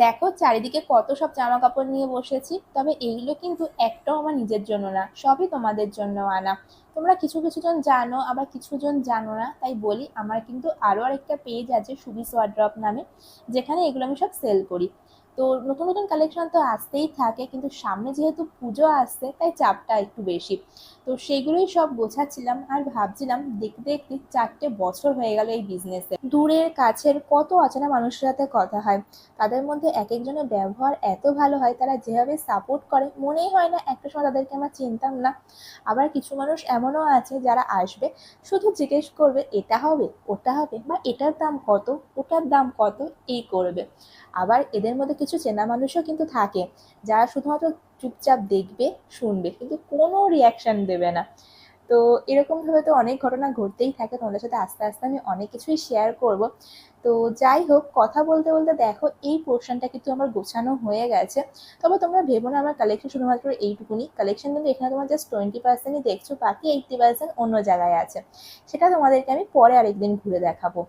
দেখো চারিদিকে কত সব জামা কাপড় নিয়ে বসেছি, তবে এইগুলো কিন্তু একটাও আমার নিজের জন্য না, সবই তোমাদের জন্য আনা। তোমরা কিছু কিছু জন জানো, আবার কিছু জন জানো না, তাই বলি আমার কিন্তু আরো আরেকটা পেজ আছে সুবিস ওয়ার্ড্রপ নামে, যেখানে এগুলো আমি সব সেল করি। তো নতুন নতুন কালেকশন তো আসতেই থাকে, কিন্তু সামনে যেহেতু পুজো আসছে তাই চাপটা একটু বেশি। তো সেগুলোই সব গোছাচ্ছিলাম আর ভাবছিলাম, দেখতে দেখতে 4টে বছর হয়ে গেল এই বিজনেসে। দূরের কাছের কত অচেনা মানুষের সাথে কথা হয়, তাদের মধ্যে এক একজনের ব্যবহার এত ভালো হয়, তারা যেভাবে সাপোর্ট করে মনেই হয় না একটা সময় তাদেরকে আমরা চিনতাম না। আবার কিছু মানুষ এমনও আছে যারা আসবে, শুধু জিজ্ঞেস করবে এটা হবে ওটা হবে, বা এটার দাম কত, ওটার দাম কত, এই করবে। আবার এদের মধ্যে কিছু চেনা মানুষও কিন্তু থাকে, যারা শুধুমাত্র চুপচাপ দেখবে, শুনবে, কিন্তু কোনো রিয়াকশন দেবে না। তো এরকম ভাবে তো অনেক ঘটনা ঘটতেই থাকে, তোমাদের সাথে আস্তে আস্তে আমি অনেক কিছুই শেয়ার করব। তো যাই হোক, কথা বলতে বলতে দেখো এই পোর্শনটা কিন্তু আমার গোছানো হয়ে গেছে। তবে তোমরা ভেবো না আমার কালেকশন শুধুমাত্র এইটুকুনি, কালেকশন কিন্তু এখানে তোমার জাস্ট 20%ই দেখছো, বাকি 80% অন্য জায়গায় আছে। সেটা তোমাদেরকে আমি পরে আরেকদিন ঘুরে দেখাবো।